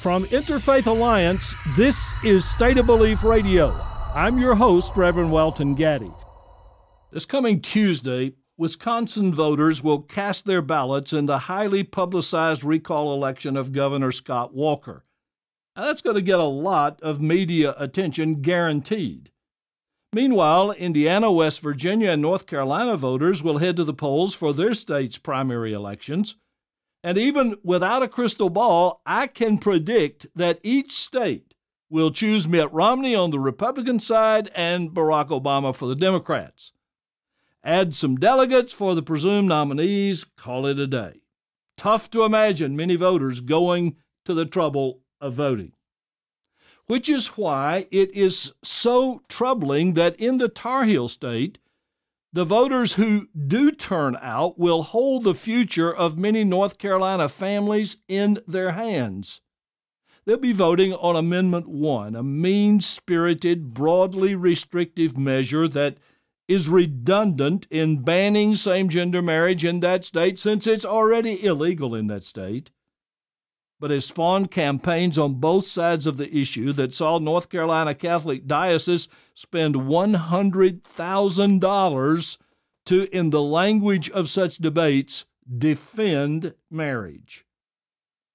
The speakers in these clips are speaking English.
From Interfaith Alliance, this is State of Belief Radio. I'm your host, Reverend Welton Gaddy. This coming Tuesday, Wisconsin voters will cast their ballots in the highly publicized recall election of Governor Scott Walker. Now, that's going to get a lot of media attention, guaranteed. Meanwhile, Indiana, West Virginia, and North Carolina voters will head to the polls for their state's primary elections. And even without a crystal ball, I can predict that each state will choose Mitt Romney on the Republican side and Barack Obama for the Democrats. Add some delegates for the presumed nominees, call it a day. Tough to imagine many voters going to the trouble of voting. Which is why it is so troubling that in the Tar Heel state, the voters who do turn out will hold the future of many North Carolina families in their hands. They'll be voting on Amendment 1, a mean-spirited, broadly restrictive measure that is redundant in banning same-gender marriage in that state since it's already illegal in that state, but has spawned campaigns on both sides of the issue that saw North Carolina Catholic Diocese spend $100,000 to, in the language of such debates, defend marriage.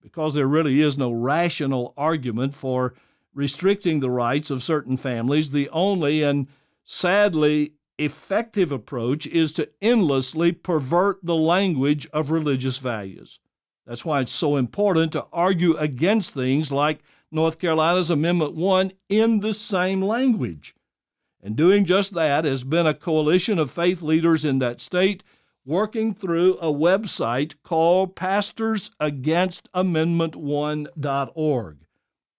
Because there really is no rational argument for restricting the rights of certain families, the only and sadly effective approach is to endlessly pervert the language of religious values. That's why it's so important to argue against things like North Carolina's Amendment 1 in the same language. And doing just that has been a coalition of faith leaders in that state working through a website called pastorsagainstamentment1.org.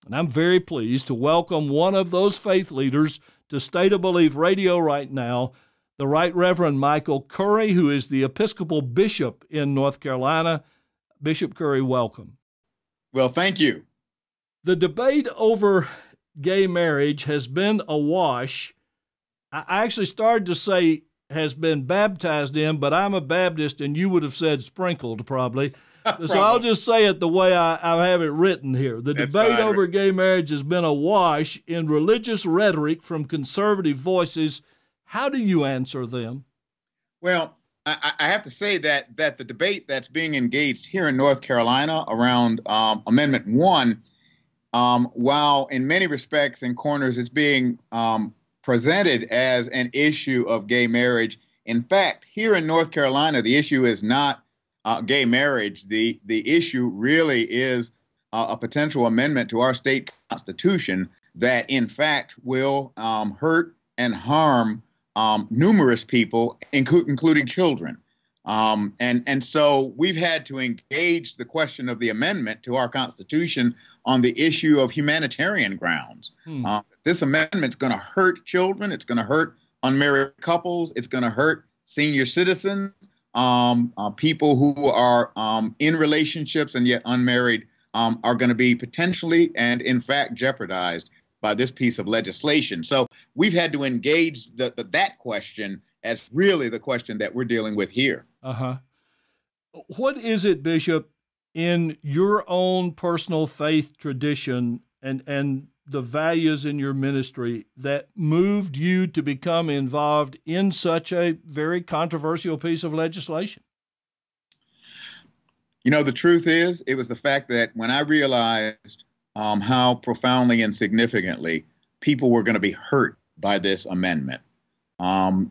And I'm very pleased to welcome one of those faith leaders to State of Belief Radio right now, the Right Reverend Michael Curry, who is the Episcopal Bishop in North Carolina. Bishop Curry, welcome. Well, thank you. The debate over gay marriage has been awash. I actually started to say has been baptized in, but I'm a Baptist, and you would have said sprinkled probably. So I'll just say it the way I have it written here. The debate over gay marriage has been awash in religious rhetoric from conservative voices. How do you answer them? Well, I have to say that the debate that's being engaged here in North Carolina around Amendment 1, while in many respects and corners it's being presented as an issue of gay marriage, in fact, here in North Carolina, the issue is not gay marriage. The issue really is a potential amendment to our state constitution that, in fact, will hurt and harm numerous people, including children. And so we've had to engage the question of the amendment to our Constitution on the issue of humanitarian grounds. This amendment's going to hurt children. It's going to hurt unmarried couples. It's going to hurt senior citizens, people who are in relationships and yet unmarried are going to be potentially and in fact jeopardized by this piece of legislation. So we've had to engage that question as really the question that we're dealing with here. What is it, Bishop, in your own personal faith tradition and the values in your ministry that moved you to become involved in such a very controversial piece of legislation? You know, the truth is, it was the fact that when I realized how profoundly and significantly people were going to be hurt by this amendment,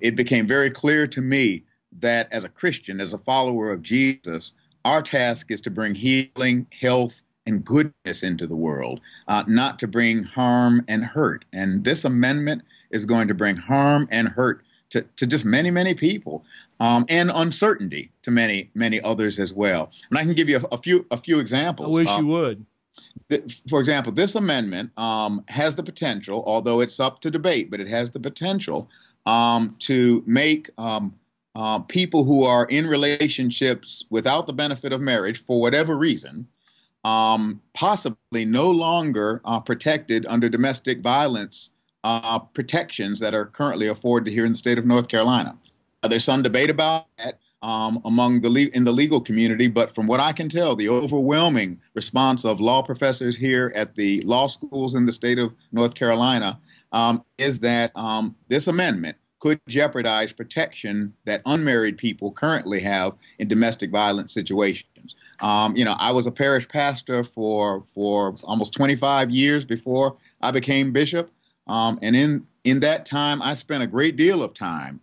it became very clear to me that as a Christian, as a follower of Jesus, our task is to bring healing, health, and goodness into the world, not to bring harm and hurt. And this amendment is going to bring harm and hurt to just many, many people, and uncertainty to many, many others as well. And I can give you a few examples. I wish you would. For example, this amendment has the potential, although it's up to debate, but it has the potential to make people who are in relationships without the benefit of marriage, for whatever reason, possibly no longer protected under domestic violence protections that are currently afforded here in the state of North Carolina. There's some debate about that. among in the legal community, but from what I can tell, the overwhelming response of law professors here at the law schools in the state of North Carolina is that this amendment could jeopardize protection that unmarried people currently have in domestic violence situations. I was a parish pastor for almost 25 years before I became bishop, and in that time, I spent a great deal of time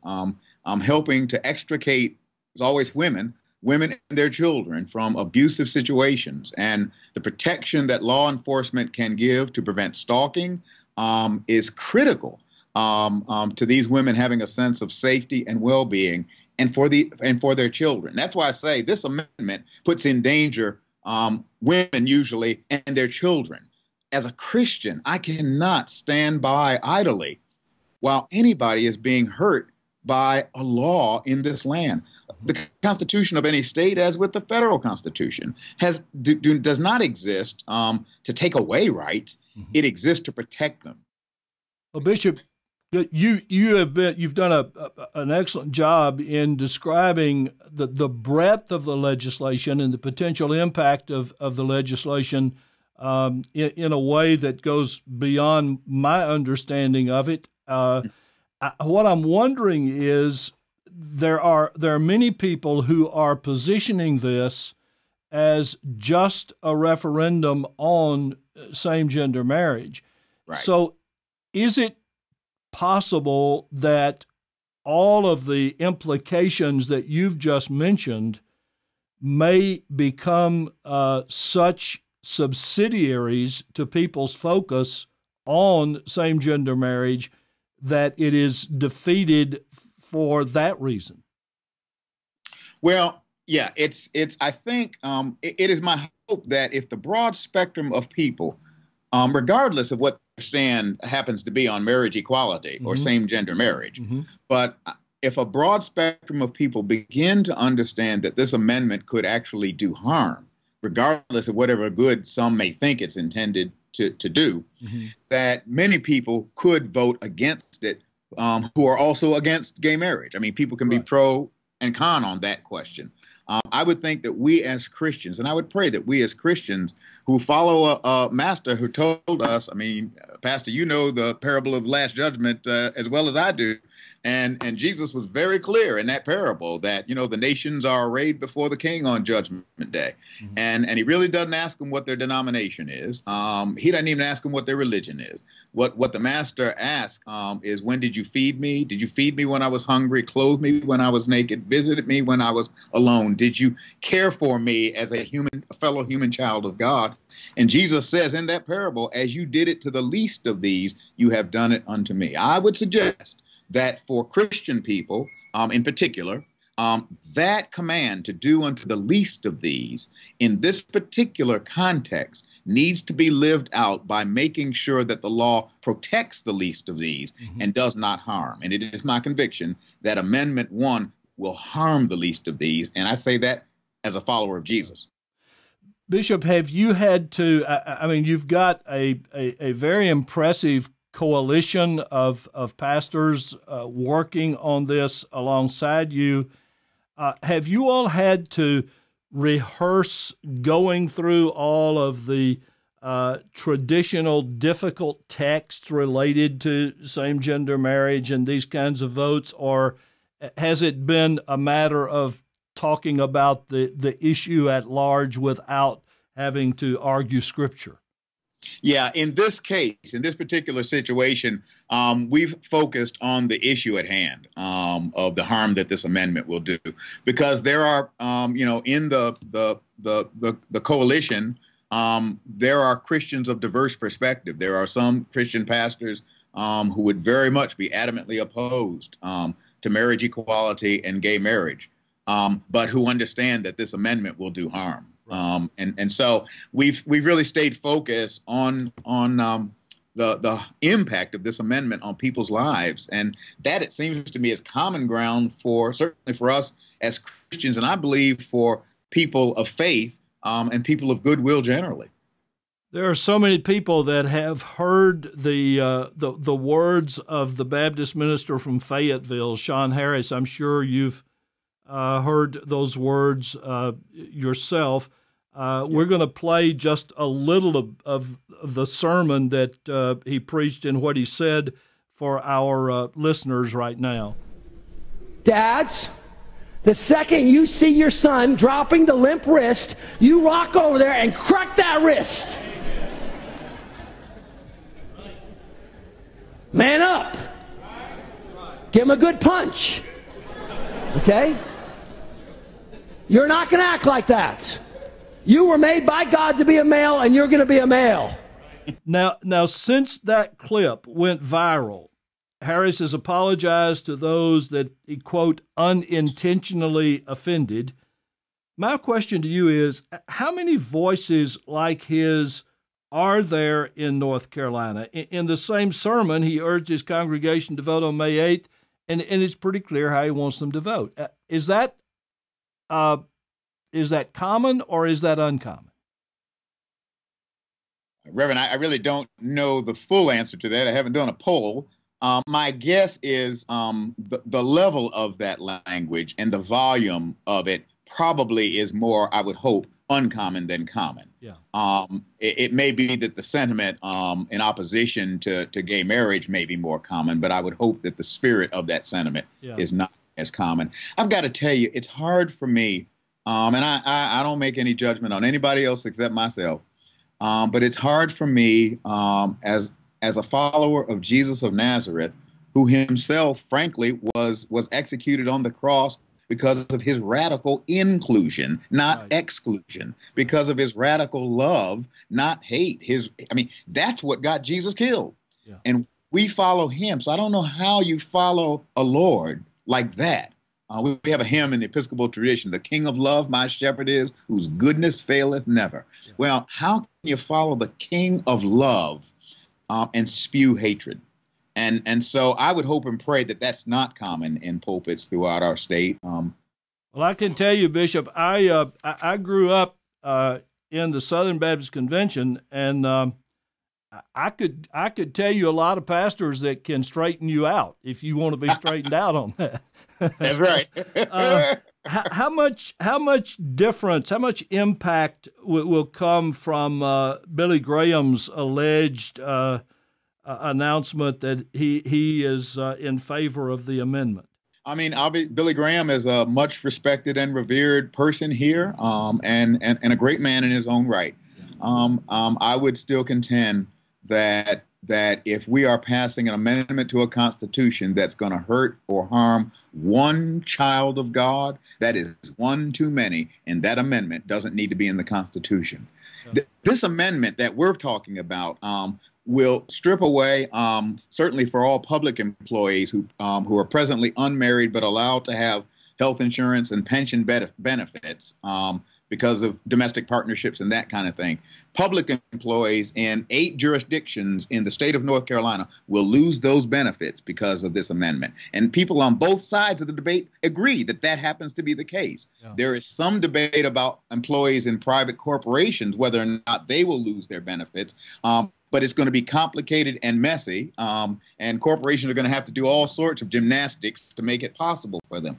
helping to extricate, as always, women and their children from abusive situations. And the protection that law enforcement can give to prevent stalking is critical to these women having a sense of safety and well-being, and for their children. That's why I say this amendment puts in danger women usually and their children. As a Christian, I cannot stand by idly while anybody is being hurt by a law in this land. The Constitution of any state, as with the federal Constitution, does not exist to take away rights. It exists to protect them. Well, Bishop, you've done an excellent job in describing the breadth of the legislation and the potential impact of the legislation in a way that goes beyond my understanding of it. What I'm wondering is there are many people who are positioning this as just a referendum on same-gender marriage. Right. So is it possible that all of the implications that you've just mentioned may become such subsidiaries to people's focus on same-gender marriage that it is defeated for that reason? Well, yeah, I think it is my hope that if the broad spectrum of people, regardless of what their stand happens to be on marriage equality or same-gender marriage, but if a broad spectrum of people begin to understand that this amendment could actually do harm, regardless of whatever good some may think it's intended to do, that many people could vote against it who are also against gay marriage. I mean, people can be pro and con on that question. I would think that we as Christians, and I would pray that we as Christians who follow a master who told us, I mean, Pastor, you know the parable of the Last Judgment as well as I do. And Jesus was very clear in that parable that, the nations are arrayed before the king on Judgment Day. And he really doesn't ask them what their denomination is. He doesn't even ask them what their religion is. What the master asks is, when did you feed me? Did you feed me when I was hungry, clothe me when I was naked, visited me when I was alone? Did you care for me as a fellow human child of God? And Jesus says in that parable, as you did it to the least of these, you have done it unto me. I would suggest that for Christian people in particular, that command to do unto the least of these in this particular context needs to be lived out by making sure that the law protects the least of these and does not harm. And it is my conviction that Amendment 1 will harm the least of these. And I say that as a follower of Jesus. Bishop, have you had to, you've got a very impressive coalition of pastors working on this alongside you. Have you all had to rehearse going through all of the traditional difficult texts related to same-gender marriage and these kinds of votes, or has it been a matter of talking about the issue at large without having to argue Scripture? Yeah, in this case, in this particular situation, we've focused on the issue at hand of the harm that this amendment will do, because there are, in the coalition, there are Christians of diverse perspective. There are some Christian pastors who would very much be adamantly opposed to marriage equality and gay marriage, but who understand that this amendment will do harm. And so we've really stayed focused on the impact of this amendment on people's lives, and that, it seems to me, is common ground certainly for us as Christians, and I believe for people of faith and people of goodwill generally. There are so many people that have heard the words of the Baptist minister from Fayetteville, Sean Harris. I'm sure you've heard those words yourself. We're going to play just a little of the sermon that he preached and what he said for our listeners right now. Dads, the second you see your son dropping the limp wrist, you walk over there and crack that wrist. Man up. Give him a good punch. Okay? You're not going to act like that. You were made by God to be a male, and you're going to be a male. Now, since that clip went viral, Harris has apologized to those that he, quote, unintentionally offended. My question to you is, how many voices like his are there in North Carolina? In the same sermon, he urged his congregation to vote on May 8th, and it's pretty clear how he wants them to vote. Is that common or is that uncommon? Reverend, I really don't know the full answer to that. I haven't done a poll. My guess is the level of that language and the volume of it probably is more, I would hope, uncommon than common. Yeah. It may be that the sentiment in opposition to gay marriage may be more common, but I would hope that the spirit of that sentiment is not as common. I've got to tell you, it's hard for me, and I don't make any judgment on anybody else except myself, but it's hard for me as a follower of Jesus of Nazareth, who himself, frankly, was executed on the cross because of his radical inclusion, not exclusion, because of his radical love, not hate. That's what got Jesus killed. Yeah. And we follow him. So I don't know how you follow a Lord like that. We have a hymn in the Episcopal tradition, the King of love, my shepherd is, whose goodness faileth never. Yeah. Well, how can you follow the King of love and spew hatred? And so I would hope and pray that that's not common in pulpits throughout our state. Well, I can tell you, Bishop, I grew up in the Southern Baptist Convention, and I could tell you a lot of pastors that can straighten you out if you want to be straightened out on that. That's right. How much difference, how much impact will come from Billy Graham's alleged announcement that he is in favor of the amendment? I mean, Billy Graham is a much respected and revered person here, and a great man in his own right. I would still contend that if we are passing an amendment to a constitution that's going to hurt or harm one child of God, that is one too many, and that amendment doesn't need to be in the Constitution. Yeah. This amendment that we're talking about will strip away, certainly for all public employees who are presently unmarried but allowed to have health insurance and pension benefits because of domestic partnerships and that kind of thing. Public employees in 8 jurisdictions in the state of North Carolina will lose those benefits because of this amendment. And people on both sides of the debate agree that that happens to be the case. Yeah. There is some debate about employees in private corporations, whether or not they will lose their benefits. But it's going to be complicated and messy, and corporations are going to have to do all sorts of gymnastics to make it possible for them.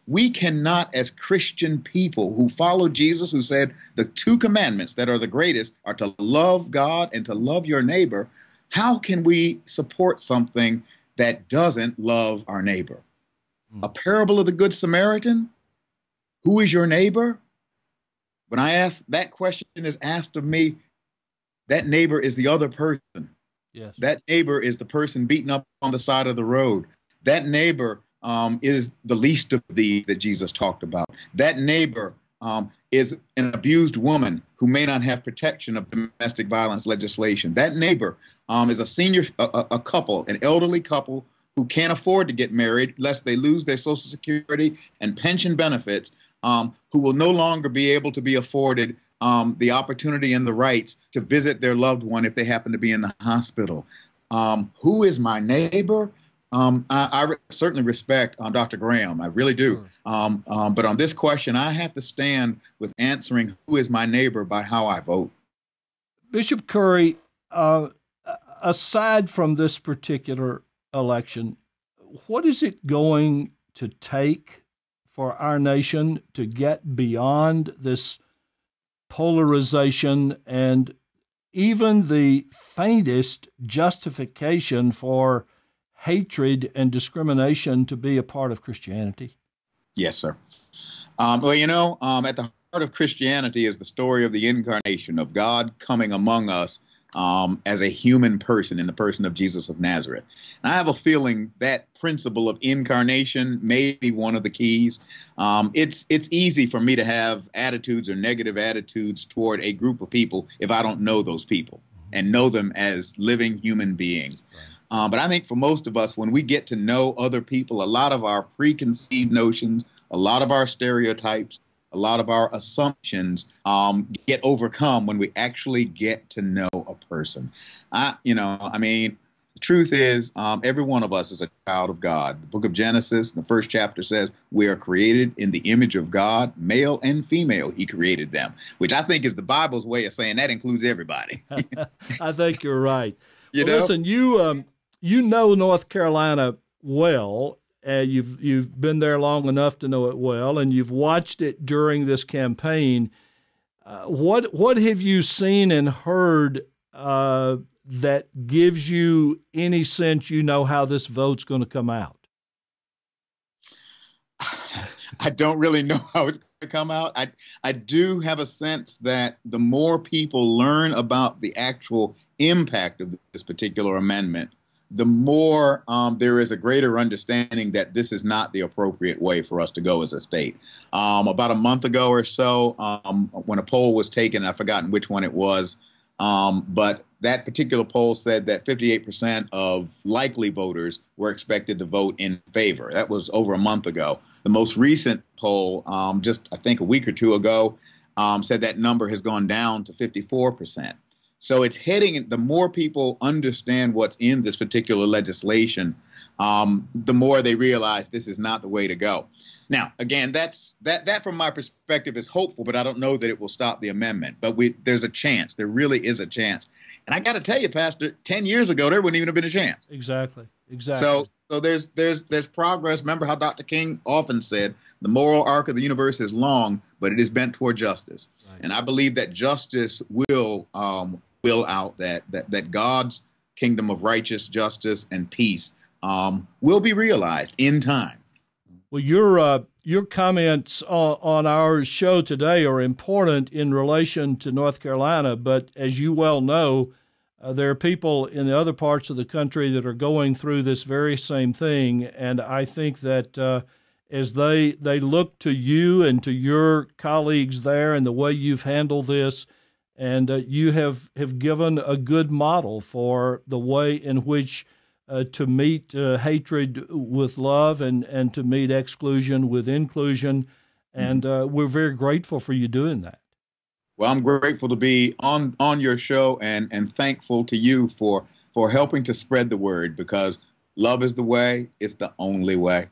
We cannot, as Christian people who follow Jesus, who said the 2 commandments that are the greatest are to love God and to love your neighbor, how can we support something that doesn't love our neighbor? A parable of the Good Samaritan? Who is your neighbor? When I ask that question is asked of me, that neighbor is the other person. Yes. That neighbor is the person beaten up on the side of the road. That neighbor is the least of these that Jesus talked about. That neighbor is an abused woman who may not have protection of domestic violence legislation. That neighbor is a couple, an elderly couple who can't afford to get married lest they lose their Social Security and pension benefits, who will no longer be able to be afforded the opportunity and the rights to visit their loved one if they happen to be in the hospital. Who is my neighbor? I certainly respect Dr. Graham. I really do. Sure. But on this question, I have to stand with answering who is my neighbor by how I vote. Bishop Curry, aside from this particular election, what is it going to take for our nation to get beyond this polarization and even the faintest justification for hatred and discrimination to be a part of Christianity? Yes, sir. Well, at the heart of Christianity is the story of the incarnation of God coming among us as a human person in the person of Jesus of Nazareth. And I have a feeling that principle of incarnation may be one of the keys. It's easy for me to have attitudes or negative attitudes toward a group of people if I don't know those people and know them as living human beings. But I think for most of us, when we get to know other people, a lot of our preconceived notions, a lot of our stereotypes, a lot of our assumptions get overcome when we actually get to know a person. The truth is, every one of us is a child of God. The book of Genesis, the first chapter says, we are created in the image of God, male and female, he created them, which I think is the Bible's way of saying that includes everybody. I think you're right. You know? Listen, you know North Carolina well. You've been there long enough to know it well, and you've watched it during this campaign. What have you seen and heard that gives you any sense you know how this vote's going to come out? I don't really know how it's going to come out. I do have a sense that the more people learn about the actual impact of this particular amendment, the more there is a greater understanding that this is not the appropriate way for us to go as a state. About a month ago or so, when a poll was taken, I've forgotten which one it was, but that particular poll said that 58% of likely voters were expected to vote in favor. That was over a month ago. The most recent poll, just I think a week or two ago, said that number has gone down to 54%. So it's heading, the more people understand what's in this particular legislation, the more they realize this is not the way to go. Now, again, that from my perspective is hopeful, but I don't know that it will stop the amendment. But there's a chance. There really is a chance. And I got to tell you, Pastor, 10 years ago, there wouldn't even have been a chance. Exactly. So there's progress. Remember how Dr. King often said, the moral arc of the universe is long, but it is bent toward justice. Right. And I believe that justice will out that God's kingdom of righteous justice and peace will be realized in time. Well, your comments on our show today are important in relation to North Carolina, but as you well know, there are people in the other parts of the country that are going through this very same thing, and I think that as they look to you and to your colleagues there and the way you've handled this, and you have given a good model for the way in which to meet hatred with love and to meet exclusion with inclusion. And we're very grateful for you doing that. Well, I'm grateful to be on your show and thankful to you for helping to spread the word, because love is the way. It's the only way.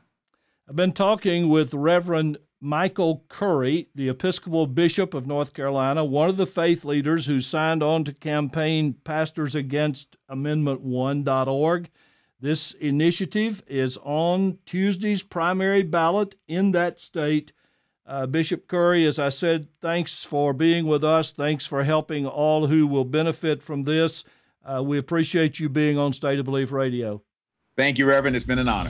I've been talking with Reverend Michael Curry, the Episcopal Bishop of North Carolina, one of the faith leaders who signed on to campaign Pastors Against Amendment1.org. This initiative is on Tuesday's primary ballot in that state. Bishop Curry, as I said, thanks for being with us. Thanks for helping all who will benefit from this. We appreciate you being on State of Belief Radio. Thank you, Reverend. It's been an honor.